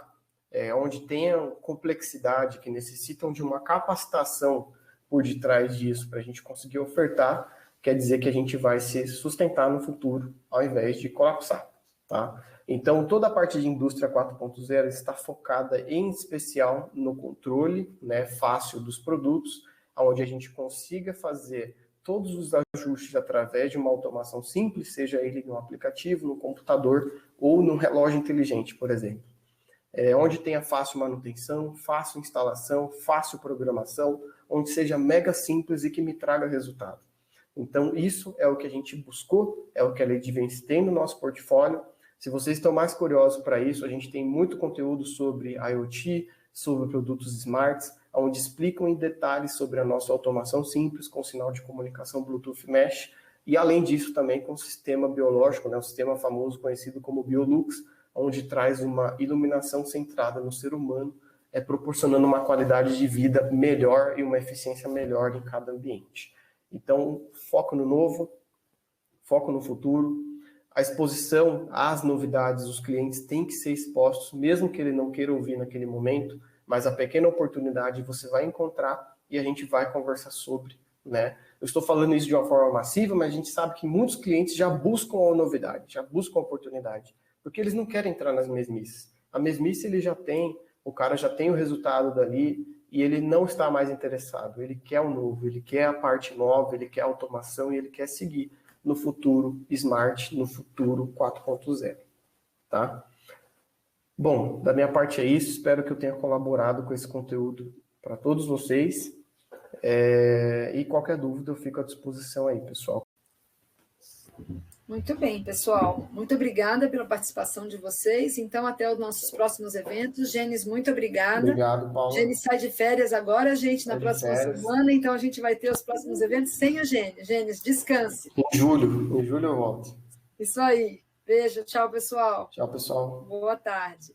onde tenham complexidade, que necessitam de uma capacitação por detrás disso para a gente conseguir ofertar, quer dizer que a gente vai se sustentar no futuro, ao invés de colapsar, tá? Então, toda a parte de indústria 4.0 está focada, em especial, no controle, né, fácil dos produtos, onde a gente consiga fazer todos os ajustes através de uma automação simples, seja ele no aplicativo, no computador ou no relógio inteligente, por exemplo. Onde tenha fácil manutenção, fácil instalação, fácil programação, onde seja mega simples e que me traga resultado. Então, isso é o que a gente buscou, é o que a LEDVence tem no nosso portfólio. Se vocês estão mais curiosos para isso, a gente tem muito conteúdo sobre IoT, sobre produtos smarts, onde explicam em detalhes sobre a nossa automação simples, com sinal de comunicação Bluetooth Mesh, e além disso também com o sistema biológico, né, o sistema famoso conhecido como BioLux, onde traz uma iluminação centrada no ser humano, proporcionando uma qualidade de vida melhor e uma eficiência melhor em cada ambiente. Então, foco no novo, foco no futuro, a exposição às novidades, os clientes têm que ser expostos, mesmo que ele não queira ouvir naquele momento, mas a pequena oportunidade você vai encontrar e a gente vai conversar sobre, né? Eu estou falando isso de uma forma massiva, mas a gente sabe que muitos clientes já buscam a novidade, já buscam a oportunidade, porque eles não querem entrar nas mesmices. A mesmice ele já tem, o cara já tem o resultado dali, e ele não está mais interessado, ele quer o novo, ele quer a parte nova, ele quer a automação e ele quer seguir no futuro smart, no futuro 4.0, tá? Bom, da minha parte é isso, espero que eu tenha colaborado com esse conteúdo para todos vocês, e qualquer dúvida eu fico à disposição aí, pessoal. Muito bem, pessoal. Muito obrigada pela participação de vocês. Então, até os nossos próximos eventos. Gênesis, muito obrigada. Obrigado, Paulo. Gênesis sai de férias agora, gente, na próxima semana. Então, a gente vai ter os próximos eventos sem o Gênesis. Gênesis, descanse. Em julho eu volto. Isso aí. Beijo. Tchau, pessoal. Tchau, pessoal. Boa tarde.